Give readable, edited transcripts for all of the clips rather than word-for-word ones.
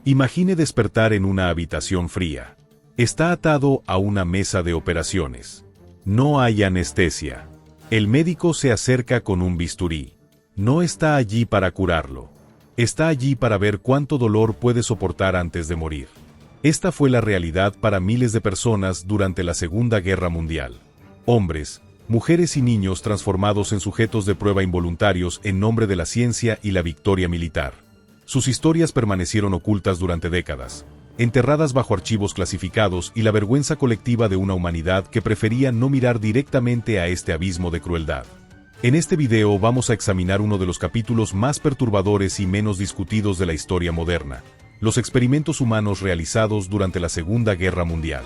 Imagine despertar en una habitación fría. Está atado a una mesa de operaciones. No hay anestesia. El médico se acerca con un bisturí. No está allí para curarlo. Está allí para ver cuánto dolor puede soportar antes de morir. Esta fue la realidad para miles de personas durante la Segunda Guerra Mundial. Hombres, mujeres y niños transformados en sujetos de prueba involuntarios en nombre de la ciencia y la victoria militar. Sus historias permanecieron ocultas durante décadas, enterradas bajo archivos clasificados y la vergüenza colectiva de una humanidad que prefería no mirar directamente a este abismo de crueldad. En este video vamos a examinar uno de los capítulos más perturbadores y menos discutidos de la historia moderna: los experimentos humanos realizados durante la Segunda Guerra Mundial.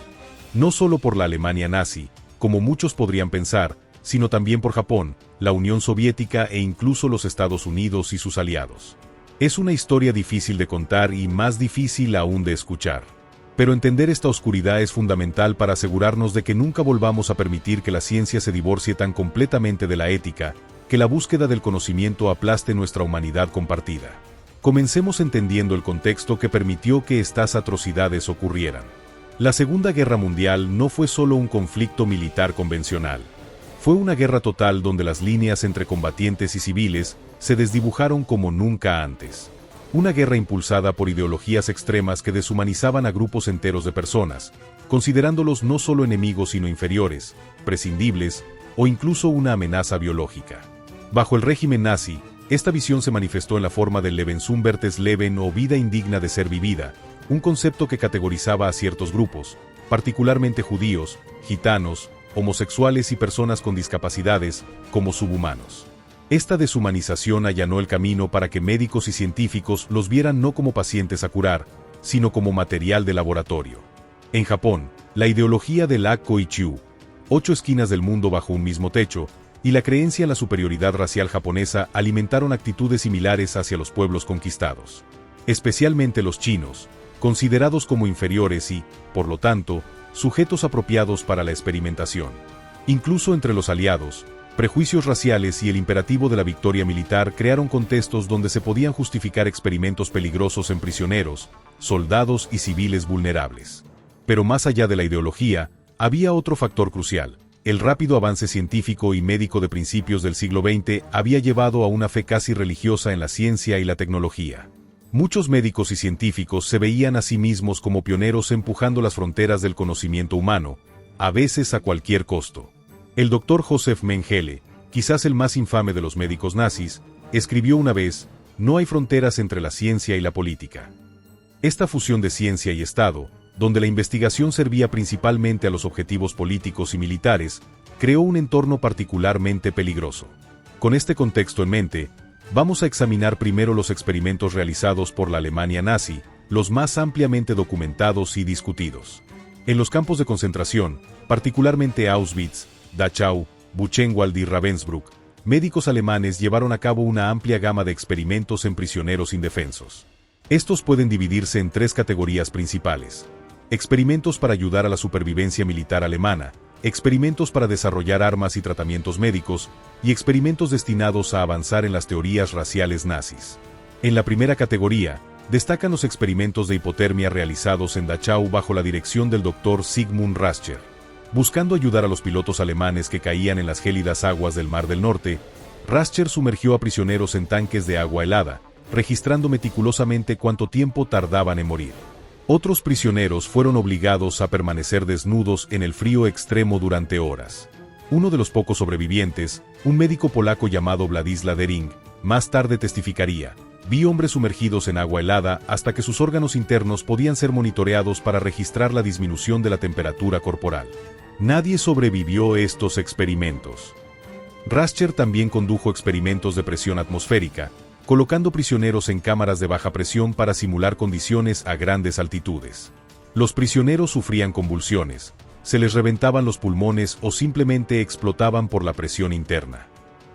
No solo por la Alemania nazi, como muchos podrían pensar, sino también por Japón, la Unión Soviética e incluso los Estados Unidos y sus aliados. Es una historia difícil de contar y más difícil aún de escuchar. Pero entender esta oscuridad es fundamental para asegurarnos de que nunca volvamos a permitir que la ciencia se divorcie tan completamente de la ética, que la búsqueda del conocimiento aplaste nuestra humanidad compartida. Comencemos entendiendo el contexto que permitió que estas atrocidades ocurrieran. La Segunda Guerra Mundial no fue solo un conflicto militar convencional. Fue una guerra total donde las líneas entre combatientes y civiles se desdibujaron como nunca antes. Una guerra impulsada por ideologías extremas que deshumanizaban a grupos enteros de personas, considerándolos no solo enemigos sino inferiores, prescindibles o incluso una amenaza biológica. Bajo el régimen nazi, esta visión se manifestó en la forma del Lebensumwertes Leben o vida indigna de ser vivida, un concepto que categorizaba a ciertos grupos, particularmente judíos, gitanos, homosexuales y personas con discapacidades, como subhumanos. Esta deshumanización allanó el camino para que médicos y científicos los vieran no como pacientes a curar, sino como material de laboratorio. En Japón, la ideología del Akko-ichū, 8 esquinas del mundo bajo un mismo techo, y la creencia en la superioridad racial japonesa alimentaron actitudes similares hacia los pueblos conquistados. Especialmente los chinos, considerados como inferiores y, por lo tanto, sujetos apropiados para la experimentación. Incluso entre los aliados, prejuicios raciales y el imperativo de la victoria militar crearon contextos donde se podían justificar experimentos peligrosos en prisioneros, soldados y civiles vulnerables. Pero más allá de la ideología, había otro factor crucial. El rápido avance científico y médico de principios del siglo XX había llevado a una fe casi religiosa en la ciencia y la tecnología. Muchos médicos y científicos se veían a sí mismos como pioneros empujando las fronteras del conocimiento humano, a veces a cualquier costo. El doctor Joseph Mengele, quizás el más infame de los médicos nazis, escribió una vez: "No hay fronteras entre la ciencia y la política". Esta fusión de ciencia y Estado, donde la investigación servía principalmente a los objetivos políticos y militares, creó un entorno particularmente peligroso. Con este contexto en mente, vamos a examinar primero los experimentos realizados por la Alemania nazi, los más ampliamente documentados y discutidos. En los campos de concentración, particularmente Auschwitz, Dachau, Buchenwald y Ravensbrück, médicos alemanes llevaron a cabo una amplia gama de experimentos en prisioneros indefensos. Estos pueden dividirse en 3 categorías principales: experimentos para ayudar a la supervivencia militar alemana, experimentos para desarrollar armas y tratamientos médicos, y experimentos destinados a avanzar en las teorías raciales nazis. En la primera categoría, destacan los experimentos de hipotermia realizados en Dachau bajo la dirección del Dr. Sigmund Rascher. Buscando ayudar a los pilotos alemanes que caían en las gélidas aguas del Mar del Norte, Rascher sumergió a prisioneros en tanques de agua helada, registrando meticulosamente cuánto tiempo tardaban en morir. Otros prisioneros fueron obligados a permanecer desnudos en el frío extremo durante horas. Uno de los pocos sobrevivientes, un médico polaco llamado Władysław Dering, más tarde testificaría: "Vi hombres sumergidos en agua helada hasta que sus órganos internos podían ser monitoreados para registrar la disminución de la temperatura corporal". Nadie sobrevivió estos experimentos. Rascher también condujo experimentos de presión atmosférica, colocando prisioneros en cámaras de baja presión para simular condiciones a grandes altitudes. Los prisioneros sufrían convulsiones, se les reventaban los pulmones o simplemente explotaban por la presión interna.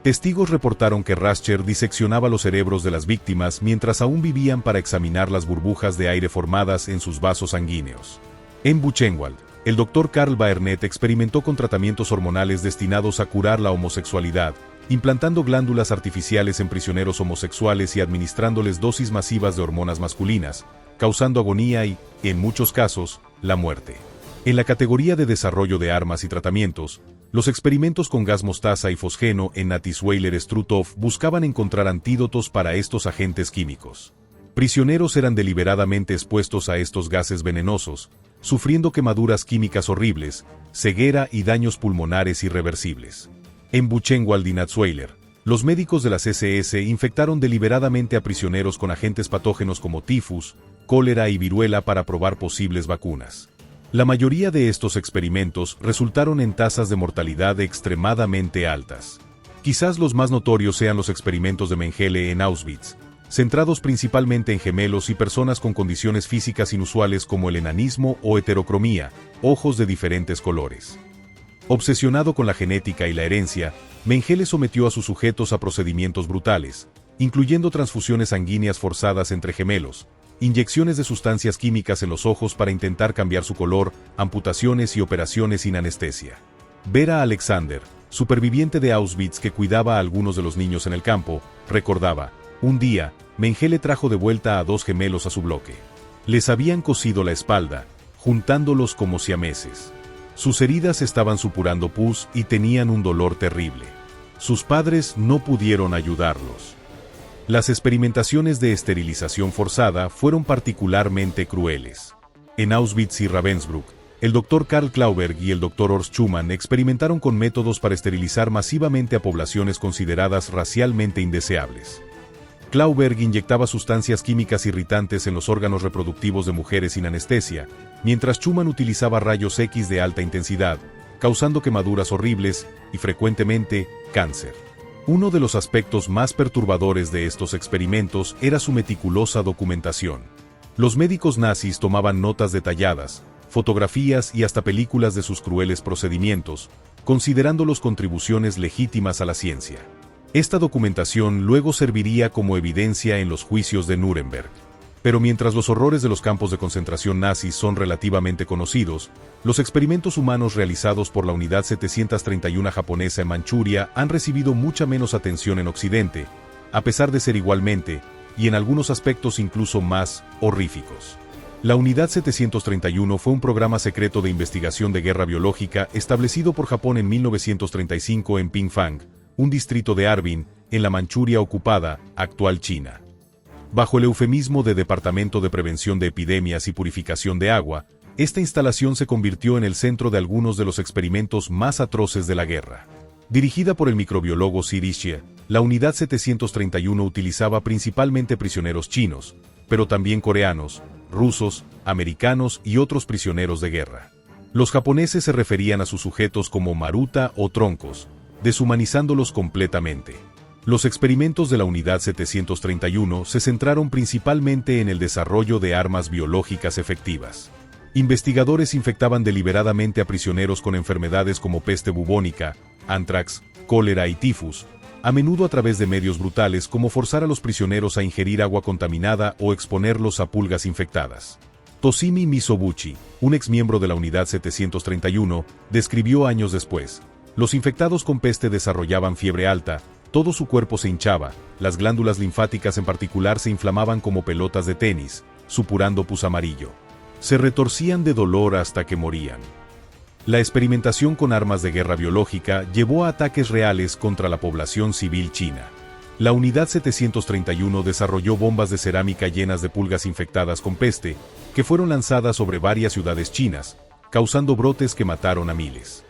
Testigos reportaron que Rascher diseccionaba los cerebros de las víctimas mientras aún vivían para examinar las burbujas de aire formadas en sus vasos sanguíneos. En Buchenwald, el Dr. Karl Baernet experimentó con tratamientos hormonales destinados a curar la homosexualidad, implantando glándulas artificiales en prisioneros homosexuales y administrándoles dosis masivas de hormonas masculinas, causando agonía y, en muchos casos, la muerte. En la categoría de desarrollo de armas y tratamientos, los experimentos con gas mostaza y fosgeno en Natisweiler-Struthof buscaban encontrar antídotos para estos agentes químicos. Prisioneros eran deliberadamente expuestos a estos gases venenosos, sufriendo quemaduras químicas horribles, ceguera y daños pulmonares irreversibles. En Buchenwald y Natzweiler, los médicos de las SS infectaron deliberadamente a prisioneros con agentes patógenos como tifus, cólera y viruela para probar posibles vacunas. La mayoría de estos experimentos resultaron en tasas de mortalidad extremadamente altas. Quizás los más notorios sean los experimentos de Mengele en Auschwitz, centrados principalmente en gemelos y personas con condiciones físicas inusuales como el enanismo o heterocromía, ojos de diferentes colores. Obsesionado con la genética y la herencia, Mengele sometió a sus sujetos a procedimientos brutales, incluyendo transfusiones sanguíneas forzadas entre gemelos, inyecciones de sustancias químicas en los ojos para intentar cambiar su color, amputaciones y operaciones sin anestesia. Vera Alexander, superviviente de Auschwitz que cuidaba a algunos de los niños en el campo, recordaba: un día, Mengele trajo de vuelta a 2 gemelos a su bloque. Les habían cosido la espalda, juntándolos como siameses. Sus heridas estaban supurando pus y tenían un dolor terrible. Sus padres no pudieron ayudarlos. Las experimentaciones de esterilización forzada fueron particularmente crueles. En Auschwitz y Ravensbrück, el Dr. Karl Klauberg y el Dr. Horst Schumann experimentaron con métodos para esterilizar masivamente a poblaciones consideradas racialmente indeseables. Klauberg inyectaba sustancias químicas irritantes en los órganos reproductivos de mujeres sin anestesia, mientras Schumann utilizaba rayos X de alta intensidad, causando quemaduras horribles y, frecuentemente, cáncer. Uno de los aspectos más perturbadores de estos experimentos era su meticulosa documentación. Los médicos nazis tomaban notas detalladas, fotografías y hasta películas de sus crueles procedimientos, considerándolos contribuciones legítimas a la ciencia. Esta documentación luego serviría como evidencia en los juicios de Nuremberg. Pero mientras los horrores de los campos de concentración nazis son relativamente conocidos, los experimentos humanos realizados por la Unidad 731 japonesa en Manchuria han recibido mucha menos atención en Occidente, a pesar de ser igualmente, y en algunos aspectos incluso más, horríficos. La Unidad 731 fue un programa secreto de investigación de guerra biológica establecido por Japón en 1935 en Pingfang, un distrito de Harbin, en la Manchuria ocupada, actual China. Bajo el eufemismo de Departamento de Prevención de Epidemias y Purificación de Agua, esta instalación se convirtió en el centro de algunos de los experimentos más atroces de la guerra. Dirigida por el microbiólogo Siri Xie, la Unidad 731 utilizaba principalmente prisioneros chinos, pero también coreanos, rusos, americanos y otros prisioneros de guerra. Los japoneses se referían a sus sujetos como maruta o troncos, deshumanizándolos completamente. Los experimentos de la Unidad 731 se centraron principalmente en el desarrollo de armas biológicas efectivas. Investigadores infectaban deliberadamente a prisioneros con enfermedades como peste bubónica, antrax, cólera y tifus, a menudo a través de medios brutales como forzar a los prisioneros a ingerir agua contaminada o exponerlos a pulgas infectadas. Toshimi Mizoguchi, un exmiembro de la Unidad 731, describió años después: los infectados con peste desarrollaban fiebre alta, todo su cuerpo se hinchaba, las glándulas linfáticas en particular se inflamaban como pelotas de tenis, supurando pus amarillo. Se retorcían de dolor hasta que morían. La experimentación con armas de guerra biológica llevó a ataques reales contra la población civil china. La Unidad 731 desarrolló bombas de cerámica llenas de pulgas infectadas con peste, que fueron lanzadas sobre varias ciudades chinas, causando brotes que mataron a miles.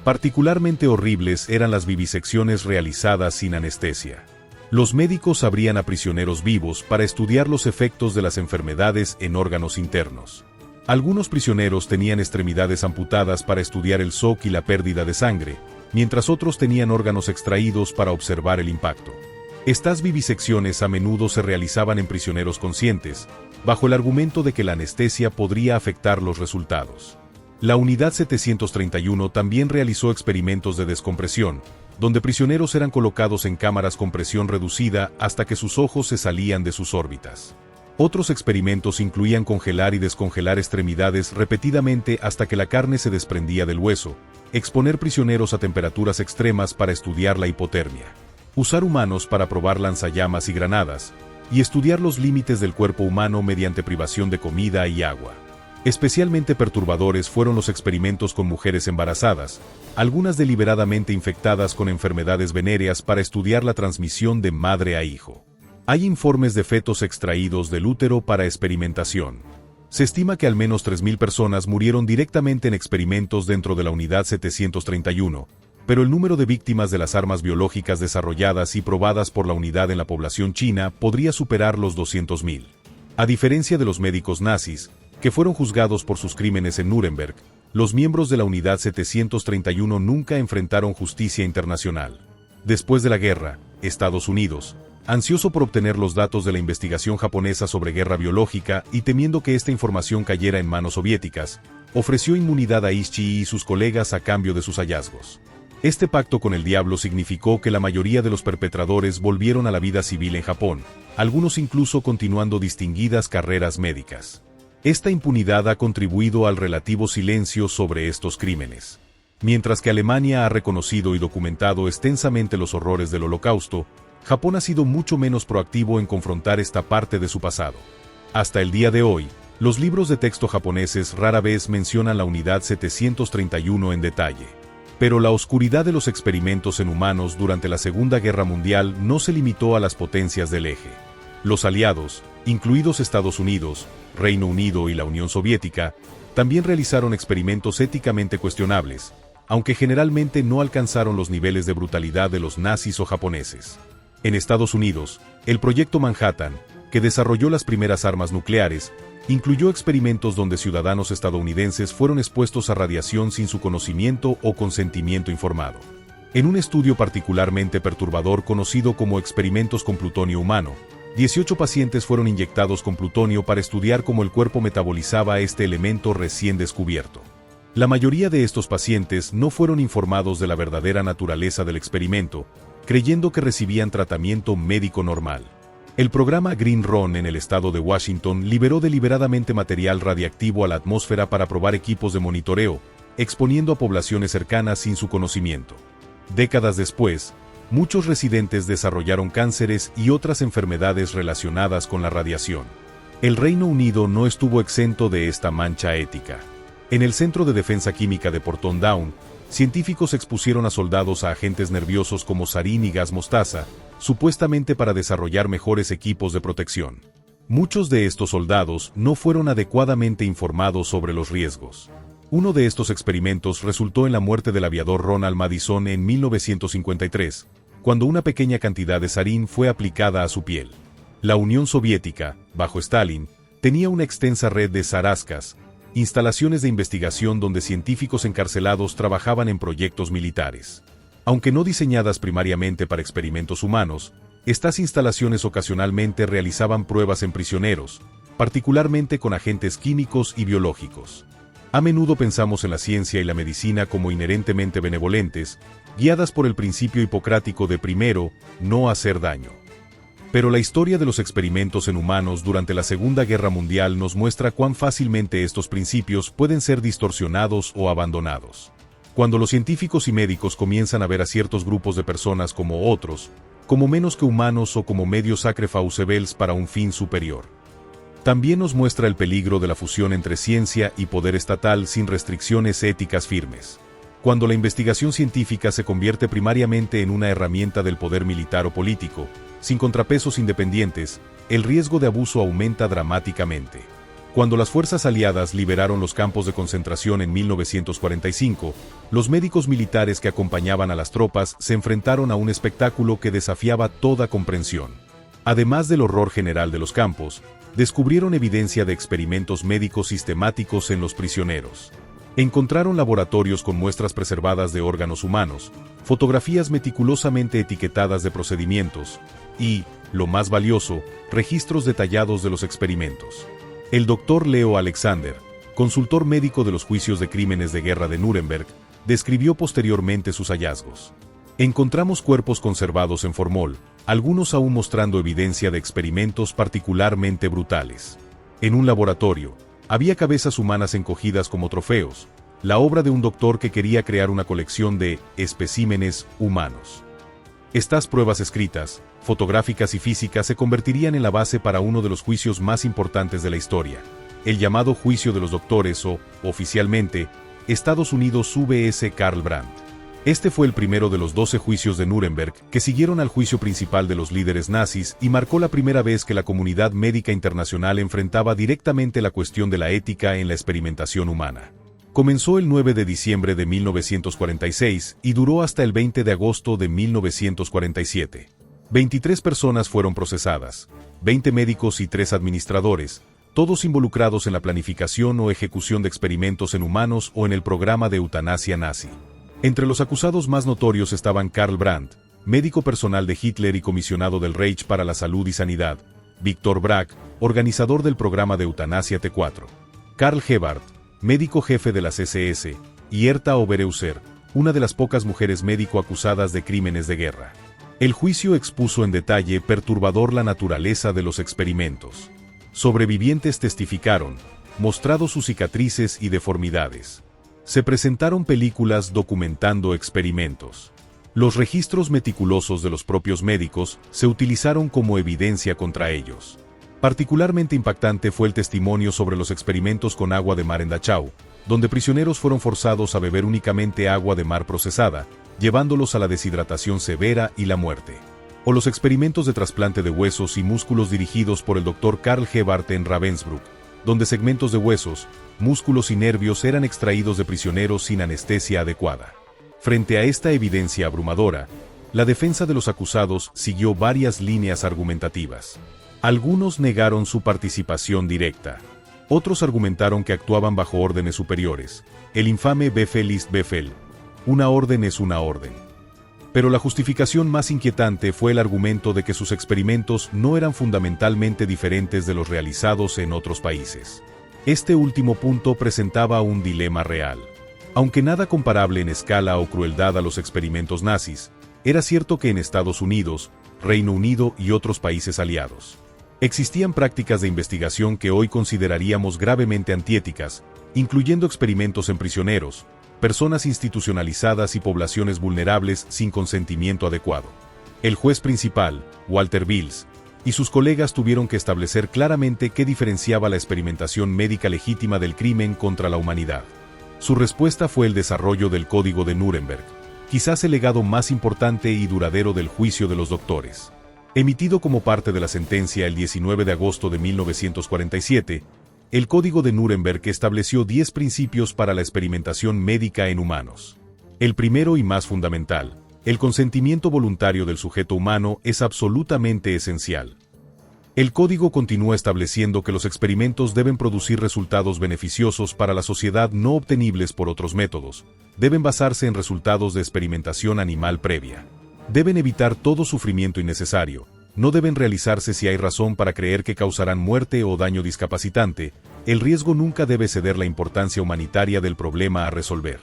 Particularmente horribles eran las vivisecciones realizadas sin anestesia. Los médicos abrían a prisioneros vivos para estudiar los efectos de las enfermedades en órganos internos. Algunos prisioneros tenían extremidades amputadas para estudiar el shock y la pérdida de sangre, mientras otros tenían órganos extraídos para observar el impacto. Estas vivisecciones a menudo se realizaban en prisioneros conscientes, bajo el argumento de que la anestesia podría afectar los resultados. La Unidad 731 también realizó experimentos de descompresión, donde prisioneros eran colocados en cámaras con presión reducida hasta que sus ojos se salían de sus órbitas. Otros experimentos incluían congelar y descongelar extremidades repetidamente hasta que la carne se desprendía del hueso, exponer prisioneros a temperaturas extremas para estudiar la hipotermia. usar humanos para probar lanzallamas y granadas, y estudiar los límites del cuerpo humano mediante privación de comida y agua. Especialmente perturbadores fueron los experimentos con mujeres embarazadas, algunas deliberadamente infectadas con enfermedades venéreas para estudiar la transmisión de madre a hijo. Hay informes de fetos extraídos del útero para experimentación. Se estima que al menos 3.000 personas murieron directamente en experimentos dentro de la Unidad 731, pero el número de víctimas de las armas biológicas desarrolladas y probadas por la unidad en la población china podría superar los 200.000. A diferencia de los médicos nazis, que fueron juzgados por sus crímenes en Nuremberg, los miembros de la Unidad 731 nunca enfrentaron justicia internacional. Después de la guerra, Estados Unidos, ansioso por obtener los datos de la investigación japonesa sobre guerra biológica y temiendo que esta información cayera en manos soviéticas, ofreció inmunidad a Ishii y sus colegas a cambio de sus hallazgos. Este pacto con el diablo significó que la mayoría de los perpetradores volvieron a la vida civil en Japón, algunos incluso continuando distinguidas carreras médicas. Esta impunidad ha contribuido al relativo silencio sobre estos crímenes. Mientras que Alemania ha reconocido y documentado extensamente los horrores del Holocausto, Japón ha sido mucho menos proactivo en confrontar esta parte de su pasado. Hasta el día de hoy, los libros de texto japoneses rara vez mencionan la Unidad 731 en detalle. Pero la oscuridad de los experimentos en humanos durante la Segunda Guerra Mundial no se limitó a las potencias del eje. Los aliados, incluidos Estados Unidos, Reino Unido y la Unión Soviética, también realizaron experimentos éticamente cuestionables, aunque generalmente no alcanzaron los niveles de brutalidad de los nazis o japoneses. En Estados Unidos, el Proyecto Manhattan, que desarrolló las primeras armas nucleares, incluyó experimentos donde ciudadanos estadounidenses fueron expuestos a radiación sin su conocimiento o consentimiento informado. En un estudio particularmente perturbador conocido como experimentos con plutonio humano, 18 pacientes fueron inyectados con plutonio para estudiar cómo el cuerpo metabolizaba este elemento recién descubierto. La mayoría de estos pacientes no fueron informados de la verdadera naturaleza del experimento, creyendo que recibían tratamiento médico normal. El programa Green Run en el estado de Washington liberó deliberadamente material radiactivo a la atmósfera para probar equipos de monitoreo, exponiendo a poblaciones cercanas sin su conocimiento. Décadas después, muchos residentes desarrollaron cánceres y otras enfermedades relacionadas con la radiación. El Reino Unido no estuvo exento de esta mancha ética. En el Centro de Defensa Química de Porton Down, científicos expusieron a soldados a agentes nerviosos como sarín y gas mostaza, supuestamente para desarrollar mejores equipos de protección. Muchos de estos soldados no fueron adecuadamente informados sobre los riesgos. Uno de estos experimentos resultó en la muerte del aviador Ronald Madison en 1953, cuando una pequeña cantidad de sarín fue aplicada a su piel. La Unión Soviética, bajo Stalin, tenía una extensa red de zarascas, instalaciones de investigación donde científicos encarcelados trabajaban en proyectos militares. Aunque no diseñadas primariamente para experimentos humanos, estas instalaciones ocasionalmente realizaban pruebas en prisioneros, particularmente con agentes químicos y biológicos. A menudo pensamos en la ciencia y la medicina como inherentemente benevolentes, guiadas por el principio hipocrático de primero, no hacer daño. Pero la historia de los experimentos en humanos durante la Segunda Guerra Mundial nos muestra cuán fácilmente estos principios pueden ser distorsionados o abandonados. Cuando los científicos y médicos comienzan a ver a ciertos grupos de personas como otros, como menos que humanos o como medios sacrificables para un fin superior. También nos muestra el peligro de la fusión entre ciencia y poder estatal sin restricciones éticas firmes. Cuando la investigación científica se convierte primariamente en una herramienta del poder militar o político, sin contrapesos independientes, el riesgo de abuso aumenta dramáticamente. Cuando las fuerzas aliadas liberaron los campos de concentración en 1945, los médicos militares que acompañaban a las tropas se enfrentaron a un espectáculo que desafiaba toda comprensión. Además del horror general de los campos, descubrieron evidencia de experimentos médicos sistemáticos en los prisioneros. Encontraron laboratorios con muestras preservadas de órganos humanos, fotografías meticulosamente etiquetadas de procedimientos y, lo más valioso, registros detallados de los experimentos. El Dr. Leo Alexander, consultor médico de los juicios de crímenes de guerra de Nuremberg, describió posteriormente sus hallazgos. Encontramos cuerpos conservados en formol, algunos aún mostrando evidencia de experimentos particularmente brutales. En un laboratorio, había cabezas humanas encogidas como trofeos, la obra de un doctor que quería crear una colección de especímenes humanos. Estas pruebas escritas, fotográficas y físicas se convertirían en la base para uno de los juicios más importantes de la historia, el llamado Juicio de los Doctores o, oficialmente, Estados Unidos vs. Karl Brandt. Este fue el primero de los 12 juicios de Nuremberg que siguieron al juicio principal de los líderes nazis y marcó la primera vez que la comunidad médica internacional enfrentaba directamente la cuestión de la ética en la experimentación humana. Comenzó el 9 de diciembre de 1946 y duró hasta el 20 de agosto de 1947. 23 personas fueron procesadas, 20 médicos y 3 administradores, todos involucrados en la planificación o ejecución de experimentos en humanos o en el programa de eutanasia nazi. Entre los acusados más notorios estaban Karl Brandt, médico personal de Hitler y comisionado del Reich para la Salud y Sanidad, Viktor Brack, organizador del programa de eutanasia T4, Karl Gebhardt, médico jefe de las SS, y Herta Oberhauser, una de las pocas mujeres médico acusadas de crímenes de guerra. El juicio expuso en detalle perturbador la naturaleza de los experimentos. Sobrevivientes testificaron, mostrando sus cicatrices y deformidades. Se presentaron películas documentando experimentos. Los registros meticulosos de los propios médicos se utilizaron como evidencia contra ellos. Particularmente impactante fue el testimonio sobre los experimentos con agua de mar en Dachau, donde prisioneros fueron forzados a beber únicamente agua de mar procesada, llevándolos a la deshidratación severa y la muerte. O los experimentos de trasplante de huesos y músculos dirigidos por el Dr. Karl Gebhardt en Ravensbrück, donde segmentos de huesos, músculos y nervios eran extraídos de prisioneros sin anestesia adecuada. Frente a esta evidencia abrumadora, la defensa de los acusados siguió varias líneas argumentativas. Algunos negaron su participación directa. Otros argumentaron que actuaban bajo órdenes superiores. El infame Befehl ist Befehl. Una orden es una orden. Pero la justificación más inquietante fue el argumento de que sus experimentos no eran fundamentalmente diferentes de los realizados en otros países. Este último punto presentaba un dilema real. Aunque nada comparable en escala o crueldad a los experimentos nazis, era cierto que en Estados Unidos, Reino Unido y otros países aliados, existían prácticas de investigación que hoy consideraríamos gravemente antiéticas, incluyendo experimentos en prisioneros, personas institucionalizadas y poblaciones vulnerables sin consentimiento adecuado. El juez principal, Walter Bills, y sus colegas tuvieron que establecer claramente qué diferenciaba la experimentación médica legítima del crimen contra la humanidad. Su respuesta fue el desarrollo del Código de Nuremberg, quizás el legado más importante y duradero del juicio de los doctores. Emitido como parte de la sentencia el 19 de agosto de 1947, el Código de Nuremberg estableció 10 principios para la experimentación médica en humanos. El primero y más fundamental, el consentimiento voluntario del sujeto humano es absolutamente esencial. El código continúa estableciendo que los experimentos deben producir resultados beneficiosos para la sociedad no obtenibles por otros métodos, deben basarse en resultados de experimentación animal previa. Deben evitar todo sufrimiento innecesario, no deben realizarse si hay razón para creer que causarán muerte o daño discapacitante, el riesgo nunca debe ceder la importancia humanitaria del problema a resolver.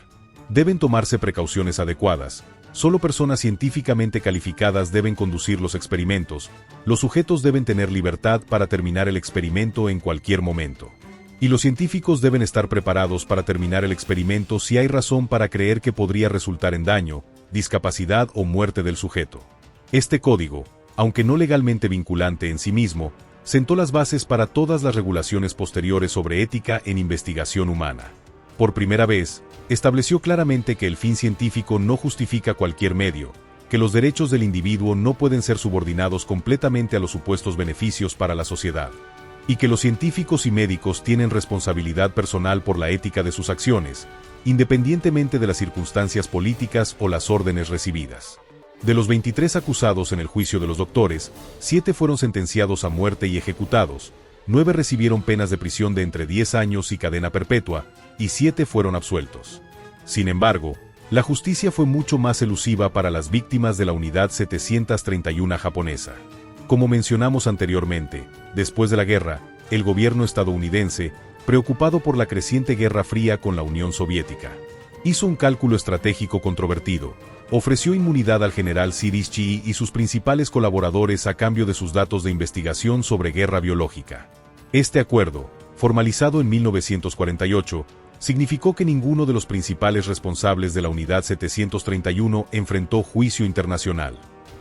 Deben tomarse precauciones adecuadas. Solo personas científicamente calificadas deben conducir los experimentos, los sujetos deben tener libertad para terminar el experimento en cualquier momento. Y los científicos deben estar preparados para terminar el experimento si hay razón para creer que podría resultar en daño, discapacidad o muerte del sujeto. Este código, aunque no legalmente vinculante en sí mismo, sentó las bases para todas las regulaciones posteriores sobre ética en investigación humana. Por primera vez, estableció claramente que el fin científico no justifica cualquier medio, que los derechos del individuo no pueden ser subordinados completamente a los supuestos beneficios para la sociedad, y que los científicos y médicos tienen responsabilidad personal por la ética de sus acciones, independientemente de las circunstancias políticas o las órdenes recibidas. De los 23 acusados en el juicio de los doctores, 7 fueron sentenciados a muerte y ejecutados, 9 recibieron penas de prisión de entre 10 años y cadena perpetua, y 7 fueron absueltos. Sin embargo, la justicia fue mucho más elusiva para las víctimas de la Unidad 731 japonesa. Como mencionamos anteriormente, después de la guerra, el gobierno estadounidense, preocupado por la creciente Guerra Fría con la Unión Soviética, hizo un cálculo estratégico controvertido. Ofreció inmunidad al general Sirishchi y sus principales colaboradores a cambio de sus datos de investigación sobre guerra biológica. Este acuerdo, formalizado en 1948, significó que ninguno de los principales responsables de la Unidad 731 enfrentó juicio internacional.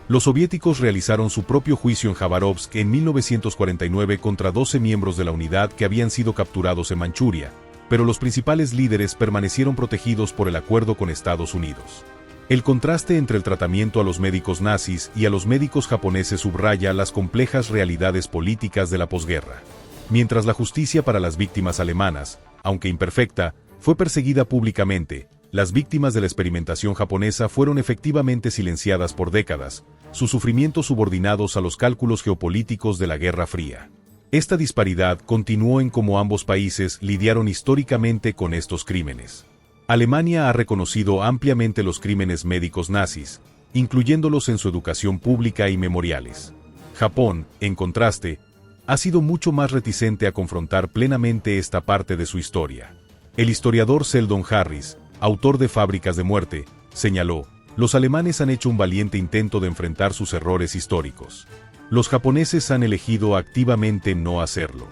Los soviéticos realizaron su propio juicio en Jabárovsk en 1949 contra 12 miembros de la unidad que habían sido capturados en Manchuria, pero los principales líderes permanecieron protegidos por el acuerdo con Estados Unidos. El contraste entre el tratamiento a los médicos nazis y a los médicos japoneses subraya las complejas realidades políticas de la posguerra. Mientras la justicia para las víctimas alemanas, aunque imperfecta, fue perseguida públicamente, las víctimas de la experimentación japonesa fueron efectivamente silenciadas por décadas, sus sufrimientos subordinados a los cálculos geopolíticos de la Guerra Fría. Esta disparidad continuó en cómo ambos países lidiaron históricamente con estos crímenes. Alemania ha reconocido ampliamente los crímenes médicos nazis, incluyéndolos en su educación pública y memoriales. Japón, en contraste, ha sido mucho más reticente a confrontar plenamente esta parte de su historia. El historiador Sheldon Harris, autor de Fábricas de Muerte, señaló: los alemanes han hecho un valiente intento de enfrentar sus errores históricos. Los japoneses han elegido activamente no hacerlo.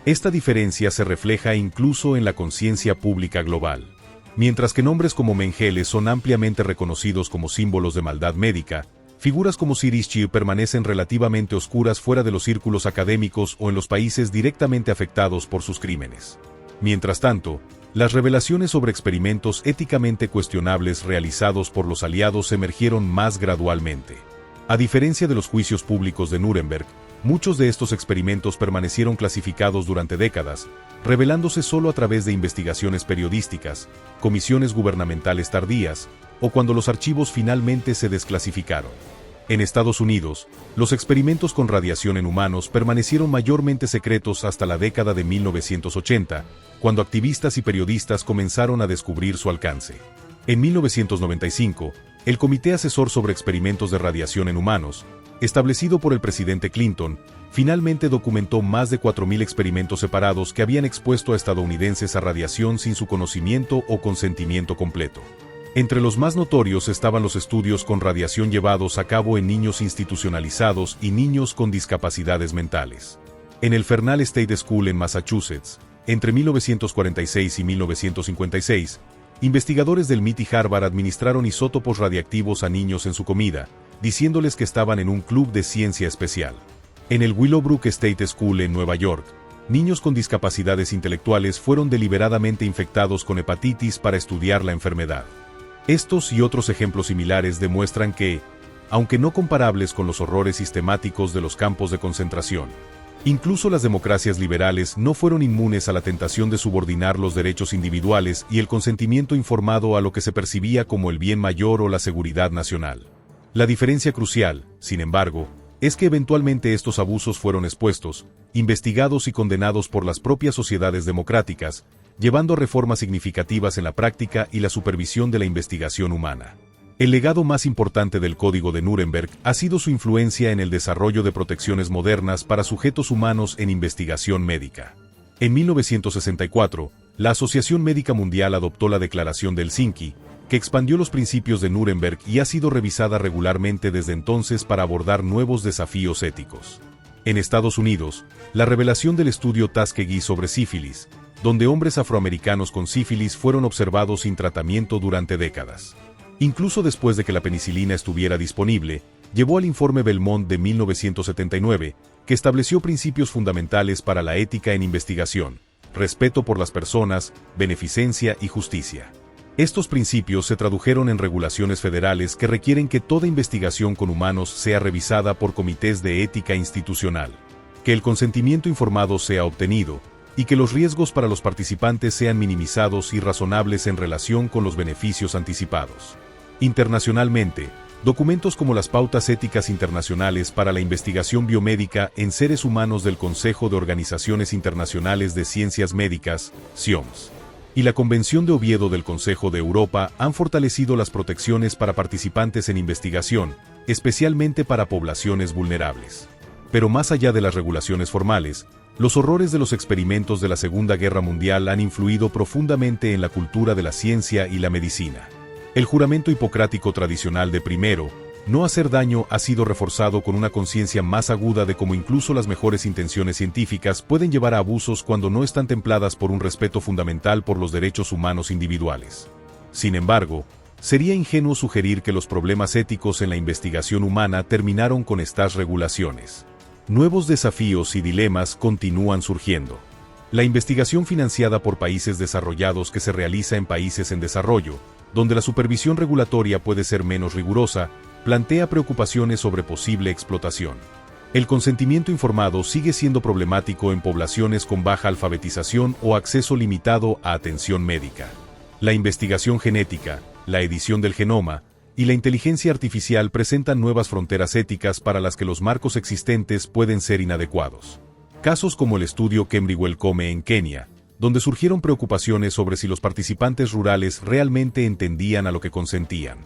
Esta diferencia se refleja incluso en la conciencia pública global. Mientras que nombres como Mengele son ampliamente reconocidos como símbolos de maldad médica, figuras como Sirischir permanecen relativamente oscuras fuera de los círculos académicos o en los países directamente afectados por sus crímenes. Mientras tanto, las revelaciones sobre experimentos éticamente cuestionables realizados por los aliados emergieron más gradualmente. A diferencia de los juicios públicos de Nuremberg, muchos de estos experimentos permanecieron clasificados durante décadas, revelándose solo a través de investigaciones periodísticas, comisiones gubernamentales tardías, o cuando los archivos finalmente se desclasificaron. En Estados Unidos, los experimentos con radiación en humanos permanecieron mayormente secretos hasta la década de 1980, cuando activistas y periodistas comenzaron a descubrir su alcance. En 1995, el Comité Asesor sobre Experimentos de Radiación en Humanos, establecido por el presidente Clinton, finalmente documentó más de 4.000 experimentos separados que habían expuesto a estadounidenses a radiación sin su conocimiento o consentimiento completo. Entre los más notorios estaban los estudios con radiación llevados a cabo en niños institucionalizados y niños con discapacidades mentales. En el Fernald State School en Massachusetts, entre 1946 y 1956, investigadores del MIT y Harvard administraron isótopos radiactivos a niños en su comida, diciéndoles que estaban en un club de ciencia especial. En el Willowbrook State School en Nueva York, niños con discapacidades intelectuales fueron deliberadamente infectados con hepatitis para estudiar la enfermedad. Estos y otros ejemplos similares demuestran que, aunque no comparables con los horrores sistemáticos de los campos de concentración, incluso las democracias liberales no fueron inmunes a la tentación de subordinar los derechos individuales y el consentimiento informado a lo que se percibía como el bien mayor o la seguridad nacional. La diferencia crucial, sin embargo, es que eventualmente estos abusos fueron expuestos, investigados y condenados por las propias sociedades democráticas, llevando a reformas significativas en la práctica y la supervisión de la investigación humana. El legado más importante del Código de Nuremberg ha sido su influencia en el desarrollo de protecciones modernas para sujetos humanos en investigación médica. En 1964, la Asociación Médica Mundial adoptó la Declaración de Helsinki, que expandió los principios de Nuremberg y ha sido revisada regularmente desde entonces para abordar nuevos desafíos éticos. En Estados Unidos, la revelación del estudio Tuskegee sobre sífilis, donde hombres afroamericanos con sífilis fueron observados sin tratamiento durante décadas. Incluso después de que la penicilina estuviera disponible, llevó al informe Belmont de 1979, que estableció principios fundamentales para la ética en investigación, respeto por las personas, beneficencia y justicia. Estos principios se tradujeron en regulaciones federales que requieren que toda investigación con humanos sea revisada por comités de ética institucional, que el consentimiento informado sea obtenido, y que los riesgos para los participantes sean minimizados y razonables en relación con los beneficios anticipados. Internacionalmente, documentos como las Pautas Éticas Internacionales para la Investigación Biomédica en Seres Humanos del Consejo de Organizaciones Internacionales de Ciencias Médicas, CIOMS, y la Convención de Oviedo del Consejo de Europa han fortalecido las protecciones para participantes en investigación, especialmente para poblaciones vulnerables. Pero más allá de las regulaciones formales, los horrores de los experimentos de la Segunda Guerra Mundial han influido profundamente en la cultura de la ciencia y la medicina. El juramento hipocrático tradicional de primero, no hacer daño ha sido reforzado con una conciencia más aguda de cómo incluso las mejores intenciones científicas pueden llevar a abusos cuando no están templadas por un respeto fundamental por los derechos humanos individuales. Sin embargo, Sería ingenuo sugerir que los problemas éticos en la investigación humana terminaron con estas regulaciones. Nuevos desafíos y dilemas continúan surgiendo. La investigación financiada por países desarrollados que se realiza en países en desarrollo, donde la supervisión regulatoria puede ser menos rigurosa, plantea preocupaciones sobre posible explotación. El consentimiento informado sigue siendo problemático en poblaciones con baja alfabetización o acceso limitado a atención médica. La investigación genética, la edición del genoma y la inteligencia artificial presentan nuevas fronteras éticas para las que los marcos existentes pueden ser inadecuados. Casos como el estudio Kemri-Wellcome en Kenia, donde surgieron preocupaciones sobre si los participantes rurales realmente entendían a lo que consentían,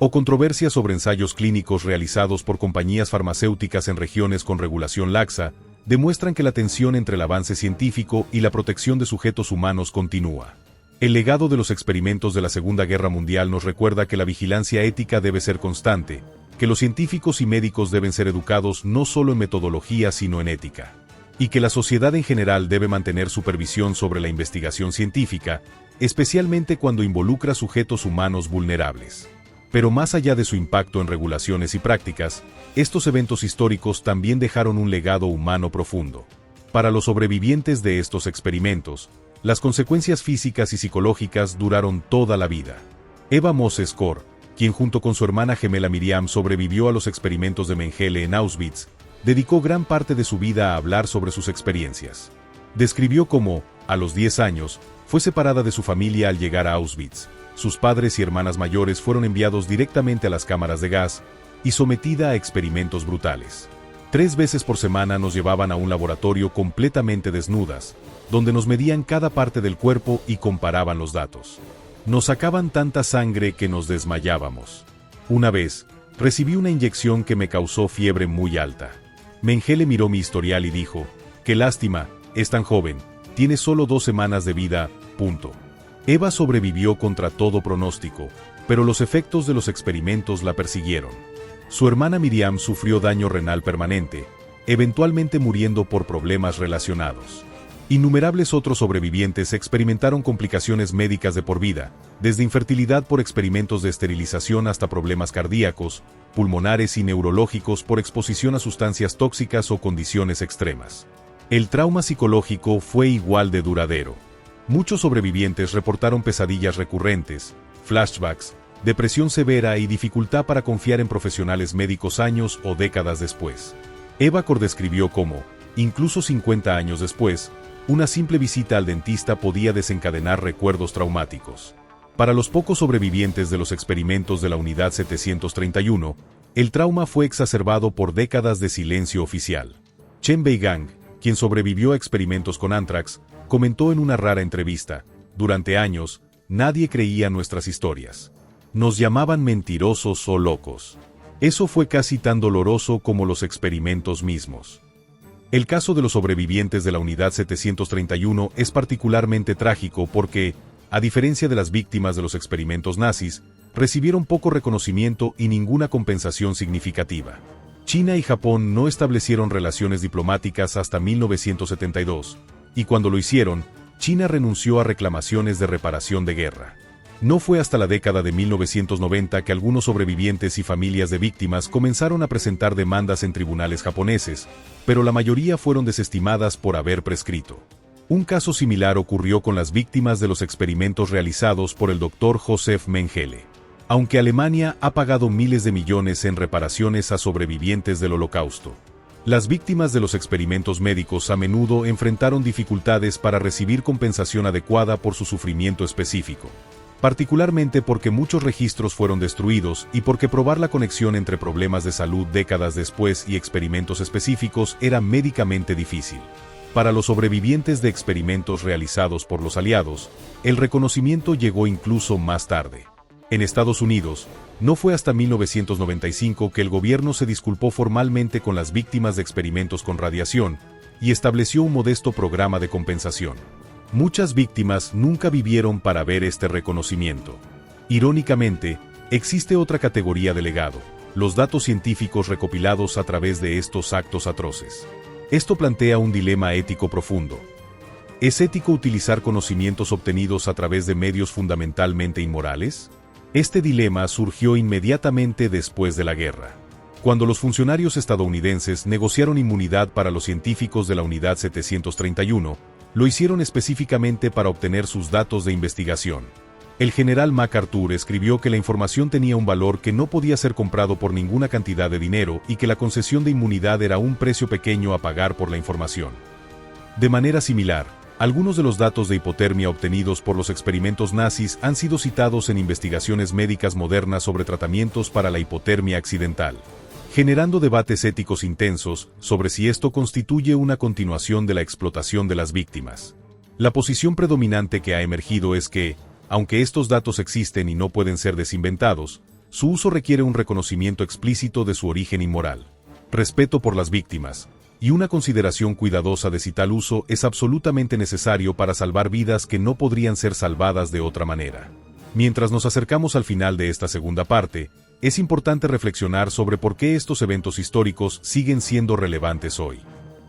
o controversias sobre ensayos clínicos realizados por compañías farmacéuticas en regiones con regulación laxa, demuestran que la tensión entre el avance científico y la protección de sujetos humanos continúa. El legado de los experimentos de la Segunda Guerra Mundial nos recuerda que la vigilancia ética debe ser constante, que los científicos y médicos deben ser educados no solo en metodología sino en ética, y que la sociedad en general debe mantener supervisión sobre la investigación científica, especialmente cuando involucra sujetos humanos vulnerables. Pero más allá de su impacto en regulaciones y prácticas, estos eventos históricos también dejaron un legado humano profundo. Para los sobrevivientes de estos experimentos, las consecuencias físicas y psicológicas duraron toda la vida. Eva Moses-Kor, quien junto con su hermana gemela Miriam sobrevivió a los experimentos de Mengele en Auschwitz, dedicó gran parte de su vida a hablar sobre sus experiencias. Describió cómo, a los 10 años, fue separada de su familia al llegar a Auschwitz. Sus padres y hermanas mayores fueron enviados directamente a las cámaras de gas y sometida a experimentos brutales. 3 veces por semana nos llevaban a un laboratorio completamente desnudas, donde nos medían cada parte del cuerpo y comparaban los datos. Nos sacaban tanta sangre que nos desmayábamos. Una vez, recibí una inyección que me causó fiebre muy alta. Mengele miró mi historial y dijo, «Qué lástima, es tan joven, tiene solo 2 semanas de vida, punto». Eva sobrevivió contra todo pronóstico, pero los efectos de los experimentos la persiguieron. Su hermana Miriam sufrió daño renal permanente, eventualmente muriendo por problemas relacionados. Innumerables otros sobrevivientes experimentaron complicaciones médicas de por vida, desde infertilidad por experimentos de esterilización hasta problemas cardíacos, pulmonares y neurológicos por exposición a sustancias tóxicas o condiciones extremas. El trauma psicológico fue igual de duradero. Muchos sobrevivientes reportaron pesadillas recurrentes, flashbacks, depresión severa y dificultad para confiar en profesionales médicos años o décadas después. Eva Kor describió cómo, incluso 50 años después, una simple visita al dentista podía desencadenar recuerdos traumáticos. Para los pocos sobrevivientes de los experimentos de la Unidad 731, el trauma fue exacerbado por décadas de silencio oficial. Chen Beigang, quien sobrevivió a experimentos con Anthrax, comentó en una rara entrevista, «Durante años, nadie creía nuestras historias. Nos llamaban mentirosos o locos. Eso fue casi tan doloroso como los experimentos mismos». El caso de los sobrevivientes de la Unidad 731 es particularmente trágico porque, a diferencia de las víctimas de los experimentos nazis, recibieron poco reconocimiento y ninguna compensación significativa. China y Japón no establecieron relaciones diplomáticas hasta 1972, y cuando lo hicieron, China renunció a reclamaciones de reparación de guerra. No fue hasta la década de 1990 que algunos sobrevivientes y familias de víctimas comenzaron a presentar demandas en tribunales japoneses, pero la mayoría fueron desestimadas por haber prescrito. Un caso similar ocurrió con las víctimas de los experimentos realizados por el Dr. Josef Mengele. Aunque Alemania ha pagado miles de millones en reparaciones a sobrevivientes del Holocausto, las víctimas de los experimentos médicos a menudo enfrentaron dificultades para recibir compensación adecuada por su sufrimiento específico, particularmente porque muchos registros fueron destruidos y porque probar la conexión entre problemas de salud décadas después y experimentos específicos era médicamente difícil. Para los sobrevivientes de experimentos realizados por los aliados, el reconocimiento llegó incluso más tarde. En Estados Unidos, no fue hasta 1995 que el gobierno se disculpó formalmente con las víctimas de experimentos con radiación y estableció un modesto programa de compensación. Muchas víctimas nunca vivieron para ver este reconocimiento. Irónicamente, existe otra categoría de legado, los datos científicos recopilados a través de estos actos atroces. Esto plantea un dilema ético profundo. ¿Es ético utilizar conocimientos obtenidos a través de medios fundamentalmente inmorales? Este dilema surgió inmediatamente después de la guerra, cuando los funcionarios estadounidenses negociaron inmunidad para los científicos de la Unidad 731, lo hicieron específicamente para obtener sus datos de investigación. El general MacArthur escribió que la información tenía un valor que no podía ser comprado por ninguna cantidad de dinero y que la concesión de inmunidad era un precio pequeño a pagar por la información. De manera similar, algunos de los datos de hipotermia obtenidos por los experimentos nazis han sido citados en investigaciones médicas modernas sobre tratamientos para la hipotermia accidental, generando debates éticos intensos sobre si esto constituye una continuación de la explotación de las víctimas. La posición predominante que ha emergido es que, aunque estos datos existen y no pueden ser desinventados, su uso requiere un reconocimiento explícito de su origen inmoral, respeto por las víctimas, y una consideración cuidadosa de si tal uso es absolutamente necesario para salvar vidas que no podrían ser salvadas de otra manera. Mientras nos acercamos al final de esta segunda parte, es importante reflexionar sobre por qué estos eventos históricos siguen siendo relevantes hoy.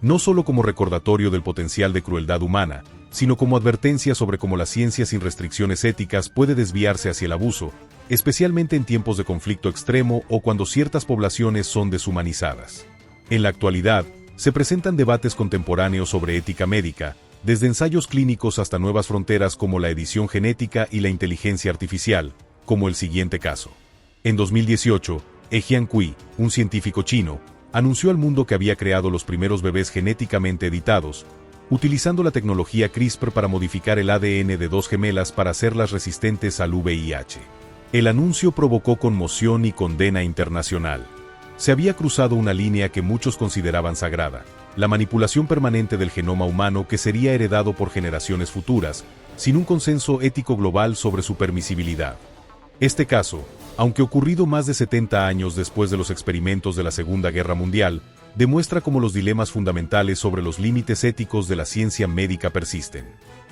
No solo como recordatorio del potencial de crueldad humana, sino como advertencia sobre cómo la ciencia sin restricciones éticas puede desviarse hacia el abuso, especialmente en tiempos de conflicto extremo o cuando ciertas poblaciones son deshumanizadas. En la actualidad, se presentan debates contemporáneos sobre ética médica, desde ensayos clínicos hasta nuevas fronteras como la edición genética y la inteligencia artificial, como el siguiente caso. En 2018, He Jiankui, un científico chino, anunció al mundo que había creado los primeros bebés genéticamente editados, utilizando la tecnología CRISPR para modificar el ADN de dos gemelas para hacerlas resistentes al VIH. El anuncio provocó conmoción y condena internacional. Se había cruzado una línea que muchos consideraban sagrada, la manipulación permanente del genoma humano que sería heredado por generaciones futuras, sin un consenso ético global sobre su permisibilidad. Este caso, aunque ocurrido más de 70 años después de los experimentos de la Segunda Guerra Mundial, demuestra cómo los dilemas fundamentales sobre los límites éticos de la ciencia médica persisten.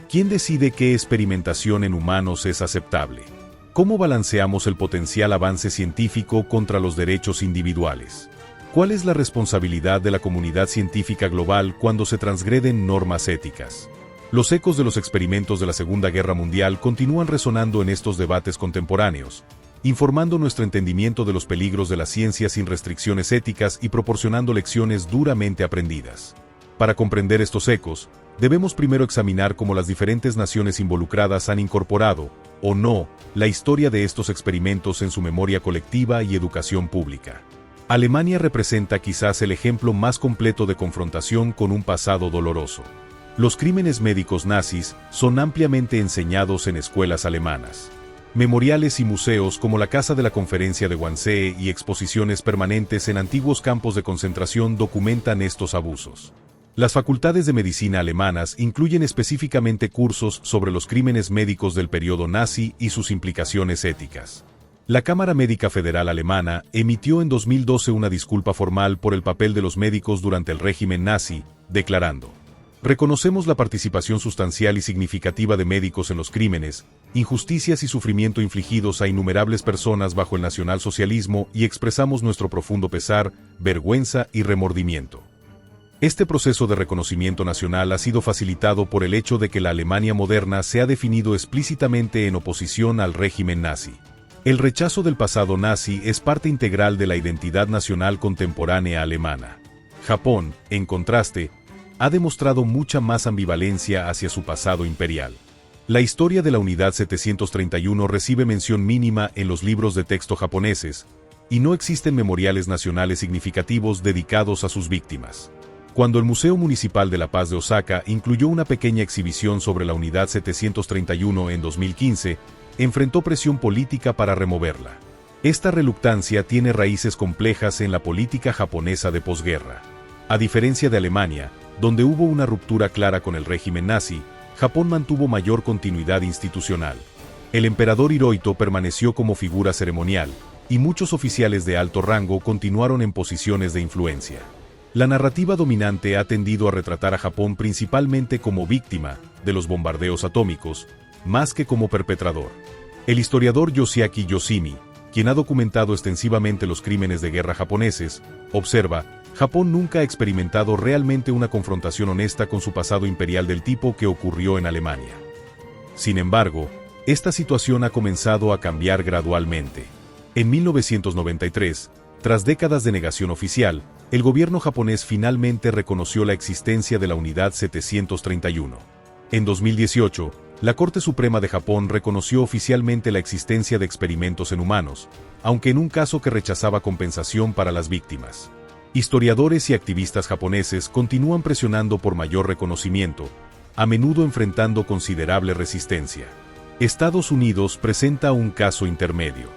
¿Quién decide qué experimentación en humanos es aceptable? ¿Cómo balanceamos el potencial avance científico contra los derechos individuales? ¿Cuál es la responsabilidad de la comunidad científica global cuando se transgreden normas éticas? Los ecos de los experimentos de la Segunda Guerra Mundial continúan resonando en estos debates contemporáneos, informando nuestro entendimiento de los peligros de la ciencia sin restricciones éticas y proporcionando lecciones duramente aprendidas. Para comprender estos ecos, debemos primero examinar cómo las diferentes naciones involucradas han incorporado, o no, la historia de estos experimentos en su memoria colectiva y educación pública. Alemania representa quizás el ejemplo más completo de confrontación con un pasado doloroso. Los crímenes médicos nazis son ampliamente enseñados en escuelas alemanas. Memoriales y museos como la Casa de la Conferencia de Wannsee y exposiciones permanentes en antiguos campos de concentración documentan estos abusos. Las facultades de medicina alemanas incluyen específicamente cursos sobre los crímenes médicos del periodo nazi y sus implicaciones éticas. La Cámara Médica Federal Alemana emitió en 2012 una disculpa formal por el papel de los médicos durante el régimen nazi, declarando: reconocemos la participación sustancial y significativa de médicos en los crímenes, injusticias y sufrimiento infligidos a innumerables personas bajo el nacionalsocialismo y expresamos nuestro profundo pesar, vergüenza y remordimiento. Este proceso de reconocimiento nacional ha sido facilitado por el hecho de que la Alemania moderna se ha definido explícitamente en oposición al régimen nazi. El rechazo del pasado nazi es parte integral de la identidad nacional contemporánea alemana. Japón, en contraste, ha demostrado mucha más ambivalencia hacia su pasado imperial. La historia de la Unidad 731 recibe mención mínima en los libros de texto japoneses, y no existen memoriales nacionales significativos dedicados a sus víctimas. Cuando el Museo Municipal de la Paz de Osaka incluyó una pequeña exhibición sobre la Unidad 731 en 2015, enfrentó presión política para removerla. Esta reluctancia tiene raíces complejas en la política japonesa de posguerra. A diferencia de Alemania, donde hubo una ruptura clara con el régimen nazi, Japón mantuvo mayor continuidad institucional. El emperador Hirohito permaneció como figura ceremonial, y muchos oficiales de alto rango continuaron en posiciones de influencia. La narrativa dominante ha tendido a retratar a Japón principalmente como víctima de los bombardeos atómicos, más que como perpetrador. El historiador Yoshiaki Yoshimi, quien ha documentado extensivamente los crímenes de guerra japoneses, observa: Japón nunca ha experimentado realmente una confrontación honesta con su pasado imperial del tipo que ocurrió en Alemania. Sin embargo, esta situación ha comenzado a cambiar gradualmente. En 1993, tras décadas de negación oficial, el gobierno japonés finalmente reconoció la existencia de la Unidad 731. En 2018, la Corte Suprema de Japón reconoció oficialmente la existencia de experimentos en humanos, aunque en un caso que rechazaba compensación para las víctimas. Historiadores y activistas japoneses continúan presionando por mayor reconocimiento, a menudo enfrentando considerable resistencia. Estados Unidos presenta un caso intermedio.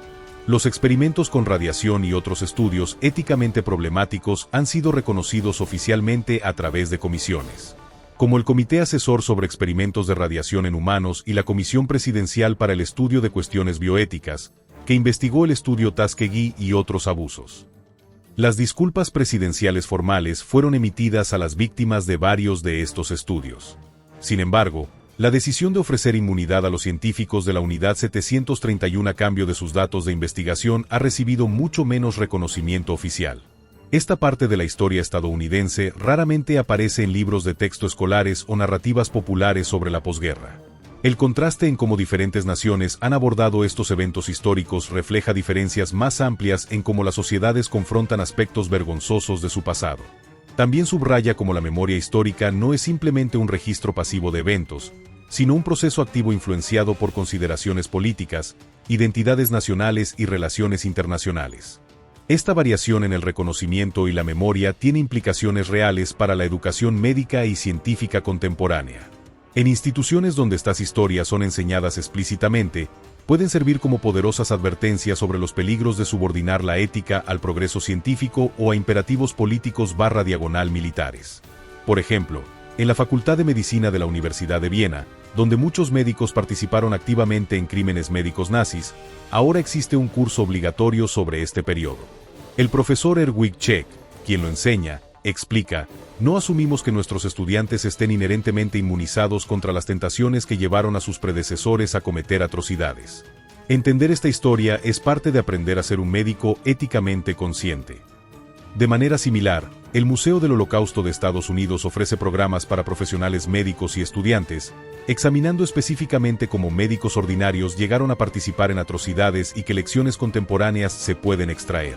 Los experimentos con radiación y otros estudios éticamente problemáticos han sido reconocidos oficialmente a través de comisiones, como el Comité Asesor sobre Experimentos de Radiación en Humanos y la Comisión Presidencial para el Estudio de Cuestiones Bioéticas, que investigó el estudio Tuskegee y otros abusos. Las disculpas presidenciales formales fueron emitidas a las víctimas de varios de estos estudios. Sin embargo, la decisión de ofrecer inmunidad a los científicos de la Unidad 731 a cambio de sus datos de investigación ha recibido mucho menos reconocimiento oficial. Esta parte de la historia estadounidense raramente aparece en libros de texto escolares o narrativas populares sobre la posguerra. El contraste en cómo diferentes naciones han abordado estos eventos históricos refleja diferencias más amplias en cómo las sociedades confrontan aspectos vergonzosos de su pasado. También subraya cómo la memoria histórica no es simplemente un registro pasivo de eventos, sino un proceso activo influenciado por consideraciones políticas, identidades nacionales y relaciones internacionales. Esta variación en el reconocimiento y la memoria tiene implicaciones reales para la educación médica y científica contemporánea. En instituciones donde estas historias son enseñadas explícitamente, pueden servir como poderosas advertencias sobre los peligros de subordinar la ética al progreso científico o a imperativos políticos /militares. Por ejemplo, en la Facultad de Medicina de la Universidad de Viena, donde muchos médicos participaron activamente en crímenes médicos nazis, ahora existe un curso obligatorio sobre este periodo. El profesor Erwin Check, quien lo enseña, explica: no asumimos que nuestros estudiantes estén inherentemente inmunizados contra las tentaciones que llevaron a sus predecesores a cometer atrocidades. Entender esta historia es parte de aprender a ser un médico éticamente consciente. De manera similar, el Museo del Holocausto de Estados Unidos ofrece programas para profesionales médicos y estudiantes, examinando específicamente cómo médicos ordinarios llegaron a participar en atrocidades y qué lecciones contemporáneas se pueden extraer.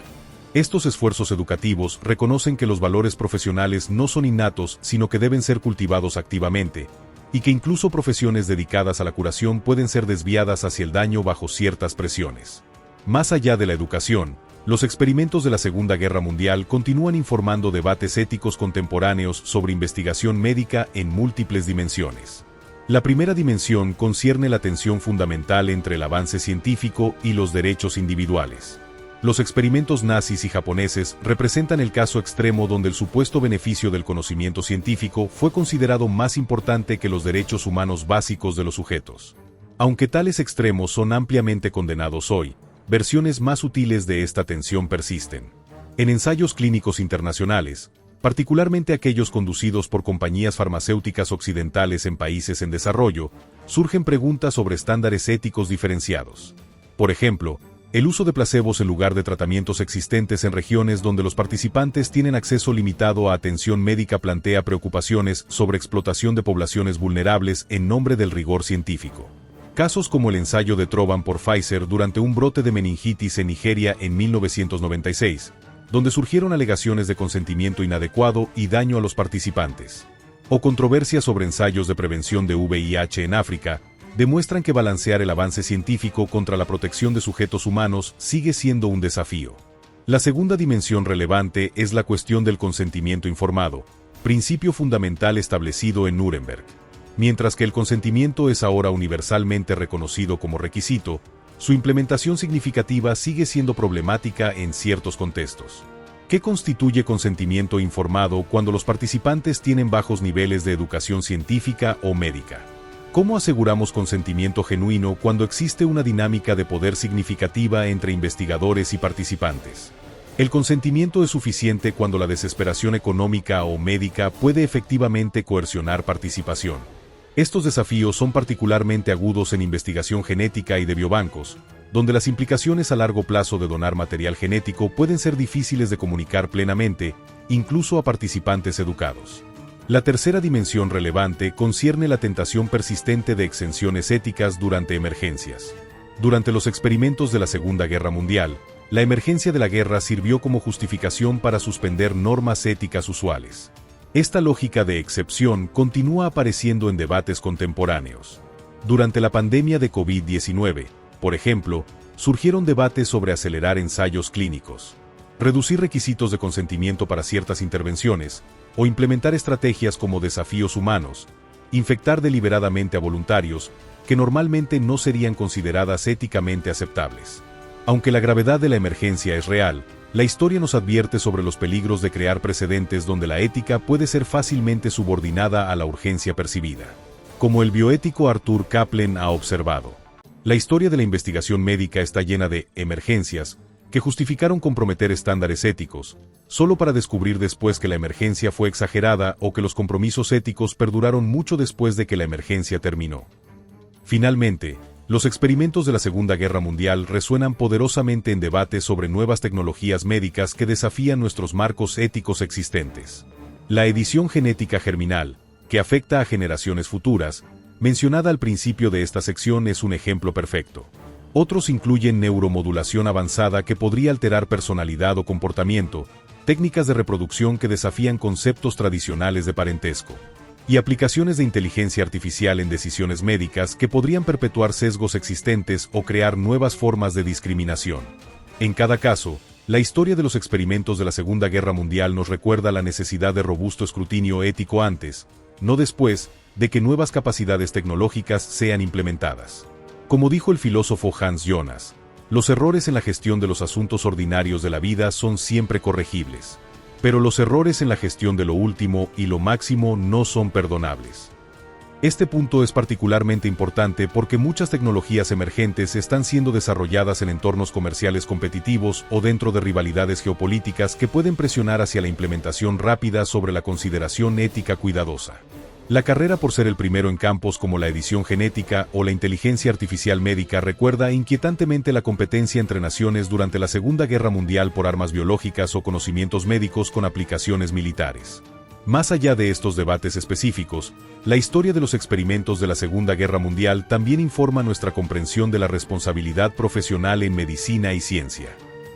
Estos esfuerzos educativos reconocen que los valores profesionales no son innatos, sino que deben ser cultivados activamente, y que incluso profesiones dedicadas a la curación pueden ser desviadas hacia el daño bajo ciertas presiones. Más allá de la educación, los experimentos de la Segunda Guerra Mundial continúan informando debates éticos contemporáneos sobre investigación médica en múltiples dimensiones. La primera dimensión concierne la tensión fundamental entre el avance científico y los derechos individuales. Los experimentos nazis y japoneses representan el caso extremo donde el supuesto beneficio del conocimiento científico fue considerado más importante que los derechos humanos básicos de los sujetos. Aunque tales extremos son ampliamente condenados hoy, versiones más sutiles de esta tensión persisten. En ensayos clínicos internacionales, particularmente aquellos conducidos por compañías farmacéuticas occidentales en países en desarrollo, surgen preguntas sobre estándares éticos diferenciados. Por ejemplo, el uso de placebos en lugar de tratamientos existentes en regiones donde los participantes tienen acceso limitado a atención médica plantea preocupaciones sobre explotación de poblaciones vulnerables en nombre del rigor científico. Casos como el ensayo de Trovan por Pfizer durante un brote de meningitis en Nigeria en 1996, donde surgieron alegaciones de consentimiento inadecuado y daño a los participantes, o controversias sobre ensayos de prevención de VIH en África, demuestran que balancear el avance científico contra la protección de sujetos humanos sigue siendo un desafío. La segunda dimensión relevante es la cuestión del consentimiento informado, principio fundamental establecido en Nuremberg. Mientras que el consentimiento es ahora universalmente reconocido como requisito, su implementación significativa sigue siendo problemática en ciertos contextos. ¿Qué constituye consentimiento informado cuando los participantes tienen bajos niveles de educación científica o médica? ¿Cómo aseguramos consentimiento genuino cuando existe una dinámica de poder significativa entre investigadores y participantes? El consentimiento es suficiente cuando la desesperación económica o médica puede efectivamente coercionar participación. Estos desafíos son particularmente agudos en investigación genética y de biobancos, donde las implicaciones a largo plazo de donar material genético pueden ser difíciles de comunicar plenamente, incluso a participantes educados. La tercera dimensión relevante concierne la tentación persistente de exenciones éticas durante emergencias. Durante los experimentos de la Segunda Guerra Mundial, la emergencia de la guerra sirvió como justificación para suspender normas éticas usuales. Esta lógica de excepción continúa apareciendo en debates contemporáneos. Durante la pandemia de COVID-19, por ejemplo, surgieron debates sobre acelerar ensayos clínicos, reducir requisitos de consentimiento para ciertas intervenciones, o implementar estrategias como desafíos humanos, infectar deliberadamente a voluntarios, que normalmente no serían consideradas éticamente aceptables. Aunque la gravedad de la emergencia es real, la historia nos advierte sobre los peligros de crear precedentes donde la ética puede ser fácilmente subordinada a la urgencia percibida. Como el bioético Arthur Caplan ha observado, la historia de la investigación médica está llena de emergencias que justificaron comprometer estándares éticos, solo para descubrir después que la emergencia fue exagerada o que los compromisos éticos perduraron mucho después de que la emergencia terminó. Finalmente, los experimentos de la Segunda Guerra Mundial resuenan poderosamente en debates sobre nuevas tecnologías médicas que desafían nuestros marcos éticos existentes. La edición genética germinal, que afecta a generaciones futuras, mencionada al principio de esta sección, es un ejemplo perfecto. Otros incluyen neuromodulación avanzada que podría alterar personalidad o comportamiento, técnicas de reproducción que desafían conceptos tradicionales de parentesco, y aplicaciones de inteligencia artificial en decisiones médicas que podrían perpetuar sesgos existentes o crear nuevas formas de discriminación. En cada caso, la historia de los experimentos de la Segunda Guerra Mundial nos recuerda la necesidad de robusto escrutinio ético antes, no después, de que nuevas capacidades tecnológicas sean implementadas. Como dijo el filósofo Hans Jonas, los errores en la gestión de los asuntos ordinarios de la vida son siempre corregibles. Pero los errores en la gestión de lo último y lo máximo no son perdonables. Este punto es particularmente importante porque muchas tecnologías emergentes están siendo desarrolladas en entornos comerciales competitivos o dentro de rivalidades geopolíticas que pueden presionar hacia la implementación rápida sobre la consideración ética cuidadosa. La carrera por ser el primero en campos como la edición genética o la inteligencia artificial médica recuerda inquietantemente la competencia entre naciones durante la Segunda Guerra Mundial por armas biológicas o conocimientos médicos con aplicaciones militares. Más allá de estos debates específicos, la historia de los experimentos de la Segunda Guerra Mundial también informa nuestra comprensión de la responsabilidad profesional en medicina y ciencia.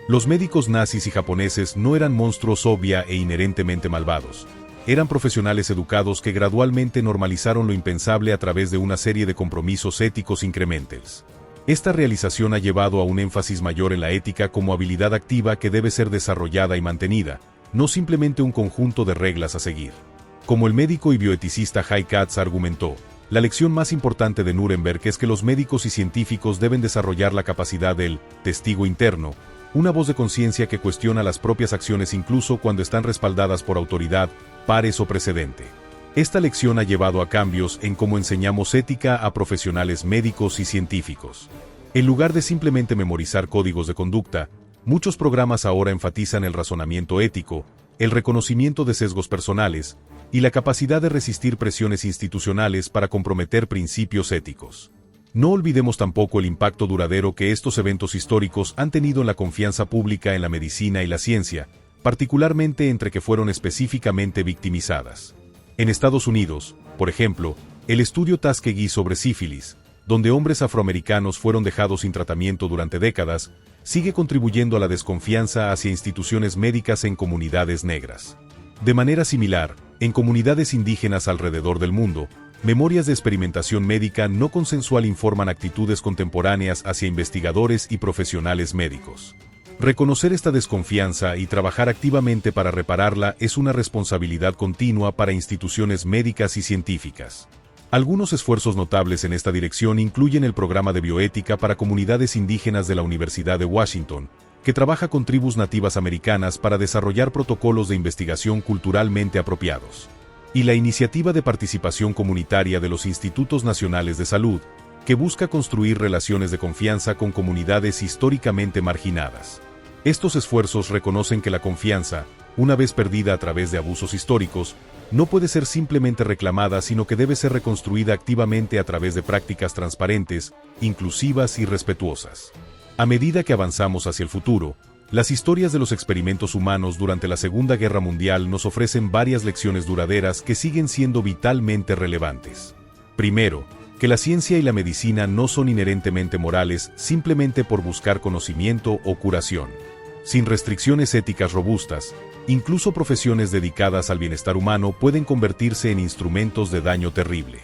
Los médicos nazis y japoneses no eran monstruos obvia e inherentemente malvados. Eran profesionales educados que gradualmente normalizaron lo impensable a través de una serie de compromisos éticos incrementales. Esta realización ha llevado a un énfasis mayor en la ética como habilidad activa que debe ser desarrollada y mantenida, no simplemente un conjunto de reglas a seguir. Como el médico y bioeticista Guy Katz argumentó, la lección más importante de Nuremberg es que los médicos y científicos deben desarrollar la capacidad del testigo interno, una voz de conciencia que cuestiona las propias acciones incluso cuando están respaldadas por autoridad, pares o precedente. Esta lección ha llevado a cambios en cómo enseñamos ética a profesionales médicos y científicos. En lugar de simplemente memorizar códigos de conducta, muchos programas ahora enfatizan el razonamiento ético, el reconocimiento de sesgos personales, y la capacidad de resistir presiones institucionales para comprometer principios éticos. No olvidemos tampoco el impacto duradero que estos eventos históricos han tenido en la confianza pública en la medicina y la ciencia, particularmente entre que fueron específicamente victimizadas. En Estados Unidos, por ejemplo, el estudio Tuskegee sobre sífilis, donde hombres afroamericanos fueron dejados sin tratamiento durante décadas, sigue contribuyendo a la desconfianza hacia instituciones médicas en comunidades negras. De manera similar, en comunidades indígenas alrededor del mundo, memorias de experimentación médica no consensual informan actitudes contemporáneas hacia investigadores y profesionales médicos. Reconocer esta desconfianza y trabajar activamente para repararla es una responsabilidad continua para instituciones médicas y científicas. Algunos esfuerzos notables en esta dirección incluyen el programa de bioética para comunidades indígenas de la Universidad de Washington, que trabaja con tribus nativas americanas para desarrollar protocolos de investigación culturalmente apropiados, y la Iniciativa de Participación Comunitaria de los Institutos Nacionales de Salud, que busca construir relaciones de confianza con comunidades históricamente marginadas. Estos esfuerzos reconocen que la confianza, una vez perdida a través de abusos históricos, no puede ser simplemente reclamada, sino que debe ser reconstruida activamente a través de prácticas transparentes, inclusivas y respetuosas. A medida que avanzamos hacia el futuro, Las historias de los experimentos humanos durante la Segunda Guerra Mundial nos ofrecen varias lecciones duraderas que siguen siendo vitalmente relevantes. Primero, que la ciencia y la medicina no son inherentemente morales simplemente por buscar conocimiento o curación. Sin restricciones éticas robustas, incluso profesiones dedicadas al bienestar humano pueden convertirse en instrumentos de daño terrible.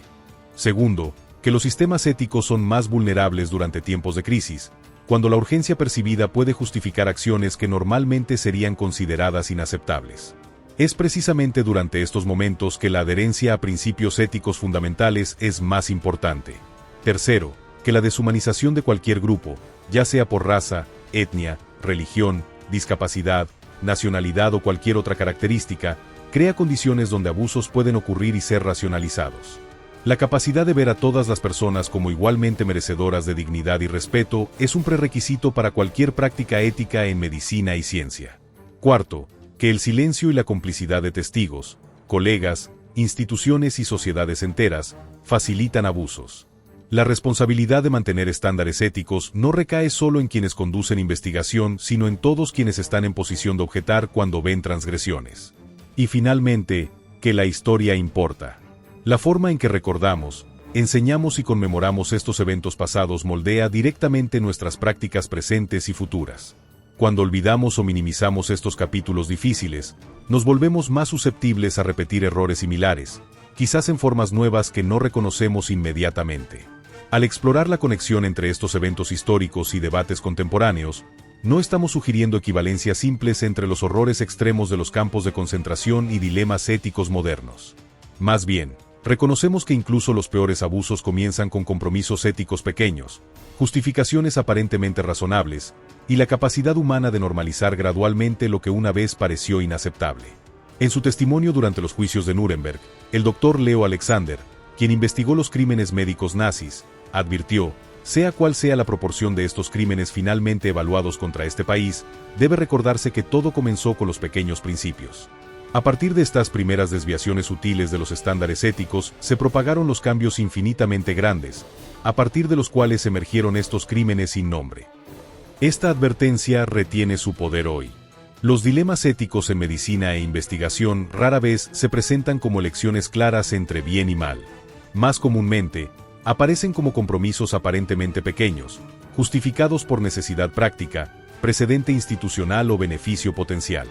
Segundo, que los sistemas éticos son más vulnerables durante tiempos de crisis, cuando la urgencia percibida puede justificar acciones que normalmente serían consideradas inaceptables. Es precisamente durante estos momentos que la adherencia a principios éticos fundamentales es más importante. Tercero, que la deshumanización de cualquier grupo, ya sea por raza, etnia, religión, discapacidad, nacionalidad o cualquier otra característica, crea condiciones donde abusos pueden ocurrir y ser racionalizados. La capacidad de ver a todas las personas como igualmente merecedoras de dignidad y respeto es un prerequisito para cualquier práctica ética en medicina y ciencia. Cuarto, que el silencio y la complicidad de testigos, colegas, instituciones y sociedades enteras facilitan abusos. La responsabilidad de mantener estándares éticos no recae solo en quienes conducen investigación, sino en todos quienes están en posición de objetar cuando ven transgresiones. Y finalmente, que la historia importa. La forma en que recordamos, enseñamos y conmemoramos estos eventos pasados moldea directamente nuestras prácticas presentes y futuras. Cuando olvidamos o minimizamos estos capítulos difíciles, nos volvemos más susceptibles a repetir errores similares, quizás en formas nuevas que no reconocemos inmediatamente. Al explorar la conexión entre estos eventos históricos y debates contemporáneos, no estamos sugiriendo equivalencias simples entre los horrores extremos de los campos de concentración y dilemas éticos modernos. Más bien, reconocemos que incluso los peores abusos comienzan con compromisos éticos pequeños, justificaciones aparentemente razonables, y la capacidad humana de normalizar gradualmente lo que una vez pareció inaceptable. En su testimonio durante los juicios de Nuremberg, el Dr. Leo Alexander, quien investigó los crímenes médicos nazis, advirtió: sea cual sea la proporción de estos crímenes finalmente evaluados contra este país, debe recordarse que todo comenzó con los pequeños principios. A partir de estas primeras desviaciones sutiles de los estándares éticos, se propagaron los cambios infinitamente grandes, a partir de los cuales emergieron estos crímenes sin nombre. Esta advertencia retiene su poder hoy. Los dilemas éticos en medicina e investigación rara vez se presentan como elecciones claras entre bien y mal. Más comúnmente, aparecen como compromisos aparentemente pequeños, justificados por necesidad práctica, precedente institucional o beneficio potencial.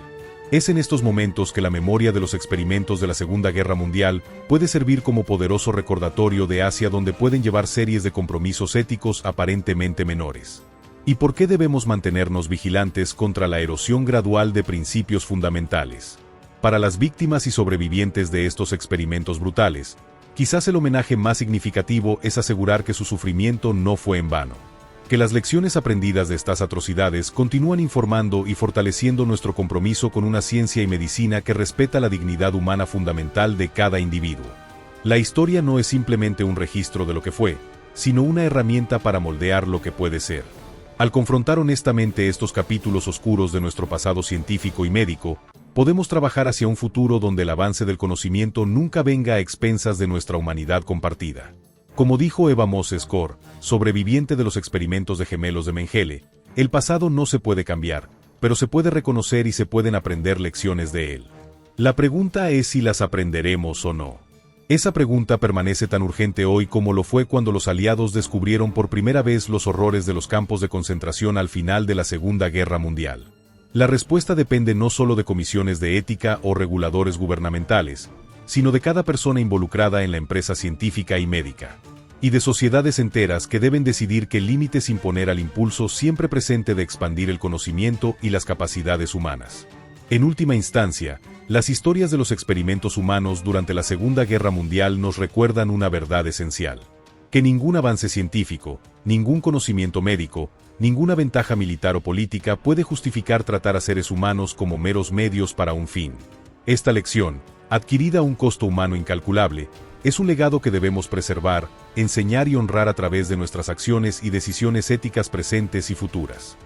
Es en estos momentos que la memoria de los experimentos de la Segunda Guerra Mundial puede servir como poderoso recordatorio de hacia dónde pueden llevar series de compromisos éticos aparentemente menores. ¿Y por qué debemos mantenernos vigilantes contra la erosión gradual de principios fundamentales? Para las víctimas y sobrevivientes de estos experimentos brutales, quizás el homenaje más significativo es asegurar que su sufrimiento no fue en vano. Que las lecciones aprendidas de estas atrocidades continúan informando y fortaleciendo nuestro compromiso con una ciencia y medicina que respeta la dignidad humana fundamental de cada individuo. La historia no es simplemente un registro de lo que fue, sino una herramienta para moldear lo que puede ser. Al confrontar honestamente estos capítulos oscuros de nuestro pasado científico y médico, podemos trabajar hacia un futuro donde el avance del conocimiento nunca venga a expensas de nuestra humanidad compartida. Como dijo Eva Moses-Kor, sobreviviente de los experimentos de gemelos de Mengele, el pasado no se puede cambiar, pero se puede reconocer y se pueden aprender lecciones de él. La pregunta es si las aprenderemos o no. Esa pregunta permanece tan urgente hoy como lo fue cuando los aliados descubrieron por primera vez los horrores de los campos de concentración al final de la Segunda Guerra Mundial. La respuesta depende no solo de comisiones de ética o reguladores gubernamentales, sino de cada persona involucrada en la empresa científica y médica, y de sociedades enteras que deben decidir qué límites imponer al impulso siempre presente de expandir el conocimiento y las capacidades humanas. En última instancia, las historias de los experimentos humanos durante la Segunda Guerra Mundial nos recuerdan una verdad esencial: que ningún avance científico, ningún conocimiento médico, ninguna ventaja militar o política puede justificar tratar a seres humanos como meros medios para un fin. Esta lección, adquirida a un costo humano incalculable, es un legado que debemos preservar, enseñar y honrar a través de nuestras acciones y decisiones éticas presentes y futuras.